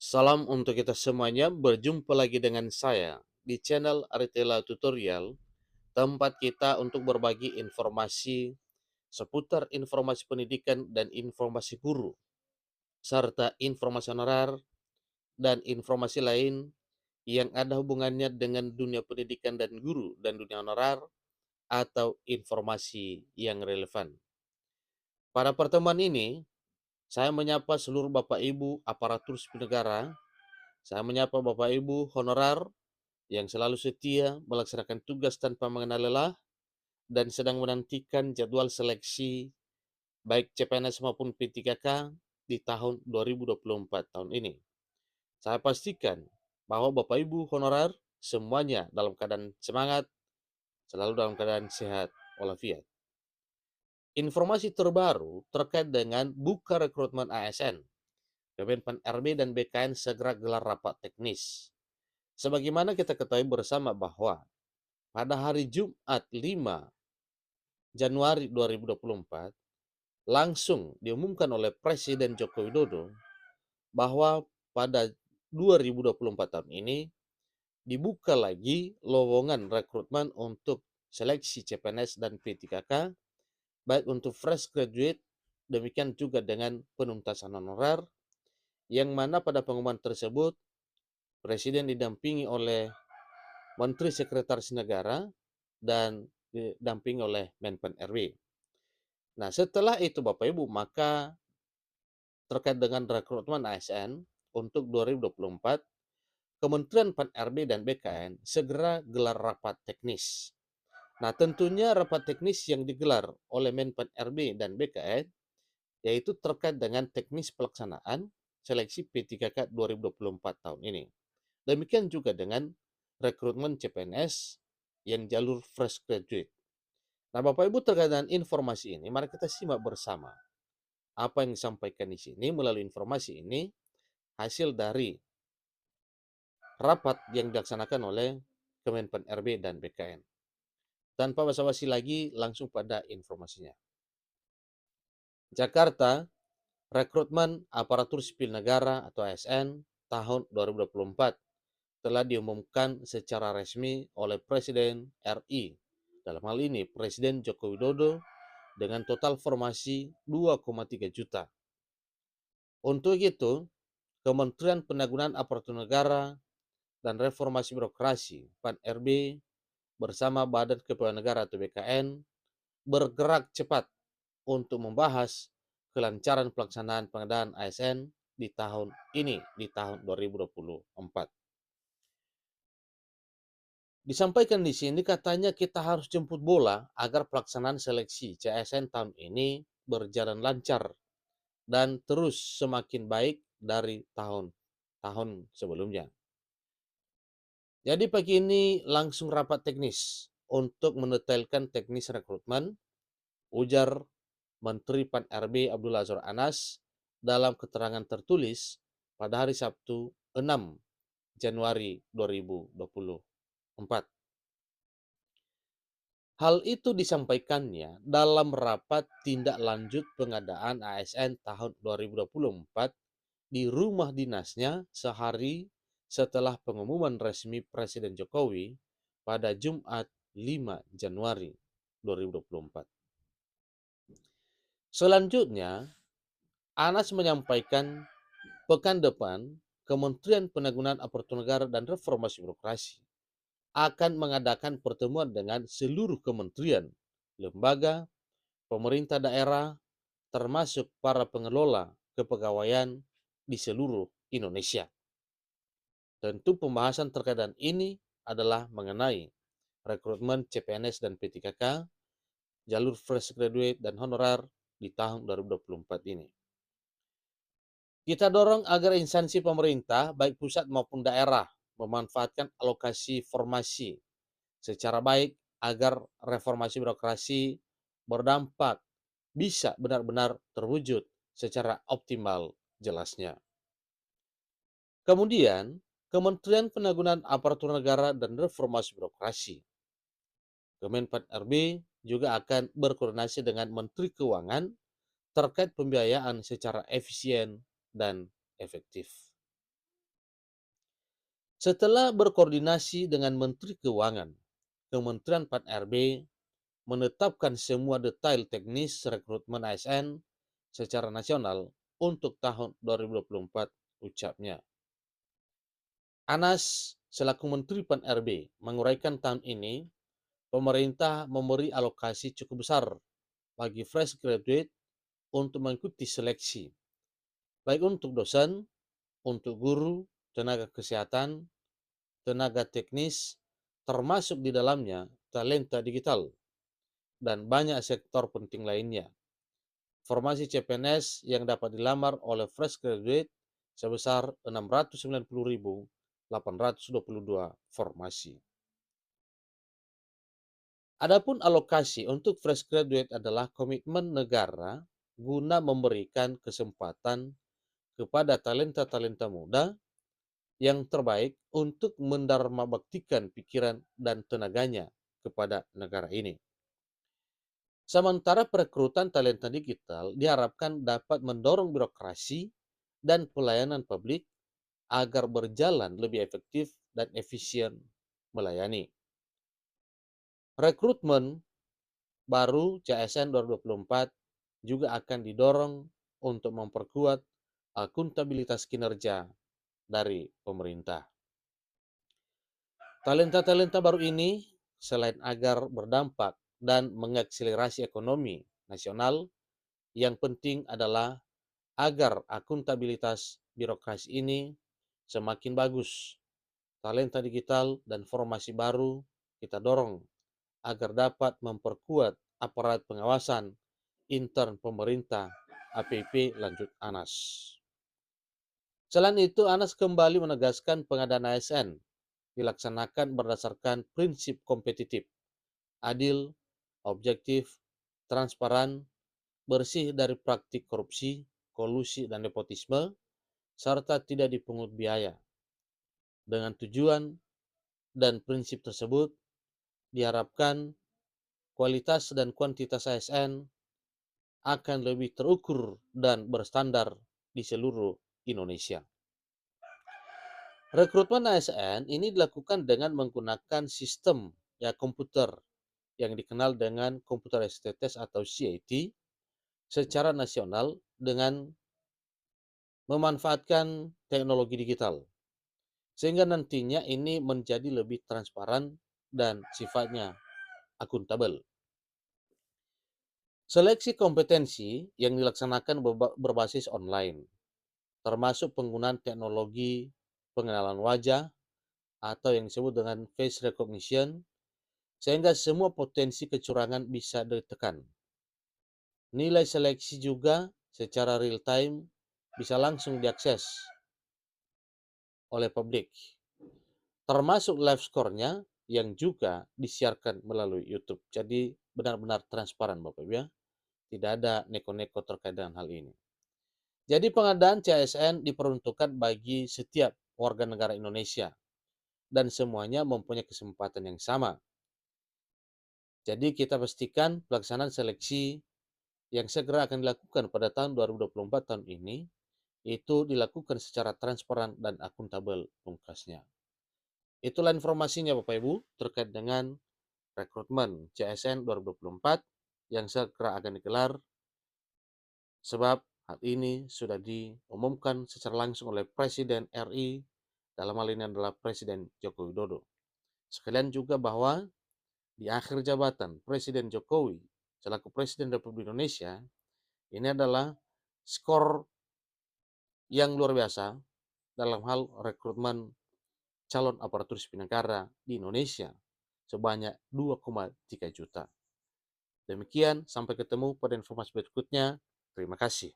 Salam untuk kita semuanya, berjumpa lagi dengan saya di channel Aritela Tutorial, tempat kita untuk berbagi informasi seputar informasi pendidikan dan informasi guru, serta informasi honorer dan informasi lain yang ada hubungannya dengan dunia pendidikan dan guru dan dunia honorer atau informasi yang relevan. Pada pertemuan ini, saya menyapa seluruh Bapak Ibu aparatur sipil negara, saya menyapa Bapak Ibu honorer yang selalu setia melaksanakan tugas tanpa mengenal lelah dan sedang menantikan jadwal seleksi baik CPNS maupun P3K di tahun 2024 tahun ini. Saya pastikan bahwa Bapak Ibu honorer semuanya dalam keadaan semangat, selalu dalam keadaan sehat walafiat. Informasi terbaru terkait dengan buka rekrutmen ASN, Kemenpan RB dan BKN segera gelar rapat teknis. Sebagaimana kita ketahui bersama bahwa pada hari Jumat 5 Januari 2024 langsung diumumkan oleh Presiden Joko Widodo bahwa pada 2024 tahun ini dibuka lagi lowongan rekrutmen untuk seleksi CPNS dan P3K baik untuk fresh graduate demikian juga dengan penuntasan honorer, yang mana pada pengumuman tersebut Presiden didampingi oleh Menteri Sekretaris Negara dan didampingi oleh Menpan RB. Nah, setelah itu Bapak Ibu, maka terkait dengan rekrutmen ASN untuk 2024, Kementerian Pan-RB dan BKN segera gelar rapat teknis. Nah, tentunya rapat teknis yang digelar oleh Menpan RB dan BKN yaitu terkait dengan teknis pelaksanaan seleksi P3K 2024 tahun ini. Demikian juga dengan rekrutmen CPNS yang jalur fresh graduate. Nah, Bapak Ibu, terkait dengan informasi ini, mari kita simak bersama apa yang disampaikan di sini. Melalui informasi ini hasil dari rapat yang dilaksanakan oleh Kemenpan RB dan BKN. Tanpa basa-basi lagi, langsung pada informasinya. Jakarta, rekrutmen aparatur sipil negara atau ASN tahun 2024 telah diumumkan secara resmi oleh Presiden RI. Dalam hal ini Presiden Joko Widodo dengan total formasi 2,3 juta. Untuk itu, Kementerian Penanggulangan Aparatur Negara dan Reformasi Birokrasi (PAN-RB) bersama Badan Kepegawaian Negara atau BKN bergerak cepat untuk membahas kelancaran pelaksanaan pengadaan ASN di tahun ini, di tahun 2024. Disampaikan di sini katanya kita harus jemput bola agar pelaksanaan seleksi CSN tahun ini berjalan lancar dan terus semakin baik dari tahun-tahun sebelumnya. Jadi pagi ini langsung rapat teknis untuk mendetailkan teknis rekrutmen, ujar Menteri Pan-RB Abdullah Azwar Anas dalam keterangan tertulis pada hari Sabtu 6 Januari 2024. Hal itu disampaikannya dalam rapat tindak lanjut pengadaan ASN tahun 2024 di rumah dinasnya sehari setelah pengumuman resmi Presiden Jokowi pada Jumat 5 Januari 2024. Selanjutnya, Anas menyampaikan pekan depan Kementerian Penanggulangan Aparatur Negara dan Reformasi Birokrasi akan mengadakan pertemuan dengan seluruh kementerian, lembaga, pemerintah daerah, termasuk para pengelola kepegawaian di seluruh Indonesia. Tentu pembahasan terkait dengan ini adalah mengenai rekrutmen CPNS dan P3K, jalur fresh graduate dan honorer di tahun 2024 ini. Kita dorong agar instansi pemerintah, baik pusat maupun daerah, memanfaatkan alokasi formasi secara baik agar reformasi birokrasi berdampak bisa benar-benar terwujud secara optimal jelasnya. Kemudian, Kementerian Penanggulangan Aparatur Negara dan Reformasi Birokrasi, Kemenpan RB, juga akan berkoordinasi dengan Menteri Keuangan terkait pembiayaan secara efisien dan efektif. Setelah berkoordinasi dengan Menteri Keuangan, Kementerian PAN-RB menetapkan semua detail teknis rekrutmen ASN secara nasional untuk tahun 2024, ucapnya. Anas selaku Menteri PAN-RB menguraikan tahun ini pemerintah memberi alokasi cukup besar bagi fresh graduate untuk mengikuti seleksi, baik untuk dosen, untuk guru, tenaga kesehatan, tenaga teknis, termasuk di dalamnya talenta digital, dan banyak sektor penting lainnya. Formasi CPNS yang dapat dilamar oleh fresh graduate sebesar 690.822 formasi. Adapun alokasi untuk fresh graduate adalah komitmen negara guna memberikan kesempatan kepada talenta-talenta muda yang terbaik untuk mendarmabaktikan pikiran dan tenaganya kepada negara ini. Sementara perekrutan talenta digital diharapkan dapat mendorong birokrasi dan pelayanan publik agar berjalan lebih efektif dan efisien melayani. Rekrutmen baru CSN 2024 juga akan didorong untuk memperkuat akuntabilitas kinerja dari pemerintah. Talenta-talenta baru ini selain agar berdampak dan mengakselerasi ekonomi nasional, yang penting adalah agar akuntabilitas birokrasi ini semakin bagus. Talenta digital dan formasi baru kita dorong agar dapat memperkuat aparat pengawasan intern pemerintah APP lanjut Anas. Selain itu, Anas kembali menegaskan pengadaan ASN dilaksanakan berdasarkan prinsip kompetitif, adil, objektif, transparan, bersih dari praktik korupsi, kolusi, dan nepotisme, serta tidak dipungut biaya. Dengan tujuan dan prinsip tersebut, diharapkan kualitas dan kuantitas ASN akan lebih terukur dan berstandar di seluruh Indonesia. Rekrutmen ASN ini dilakukan dengan menggunakan sistem komputer yang dikenal dengan Computerized Test atau CAT secara nasional dengan memanfaatkan teknologi digital, sehingga nantinya ini menjadi lebih transparan dan sifatnya akuntabel. Seleksi kompetensi yang dilaksanakan berbasis online, termasuk penggunaan teknologi pengenalan wajah atau yang disebut dengan face recognition, sehingga semua potensi kecurangan bisa ditekan. Nilai seleksi juga secara real time bisa langsung diakses oleh publik, termasuk live score-nya yang juga disiarkan melalui YouTube. Jadi benar-benar transparan Bapak Ibu ya. Tidak ada neko-neko terkait dengan hal ini. Jadi pengadaan CSN diperuntukkan bagi setiap warga negara Indonesia dan semuanya mempunyai kesempatan yang sama. Jadi kita pastikan pelaksanaan seleksi yang segera akan dilakukan pada tahun 2024 tahun ini itu dilakukan secara transparan dan akuntabel, pungkasnya. Itulah informasinya Bapak Ibu terkait dengan rekrutmen CSN 2024 yang segera akan digelar, sebab hal ini sudah diumumkan secara langsung oleh Presiden RI, dalam hal ini adalah Presiden Joko Widodo. Sekalian juga bahwa di akhir jabatan Presiden Jokowi selaku Presiden Republik Indonesia, ini adalah skor yang luar biasa dalam hal rekrutmen calon aparatur sipil negara di Indonesia sebanyak 2,3 juta. Demikian, sampai ketemu pada informasi berikutnya. Terima kasih.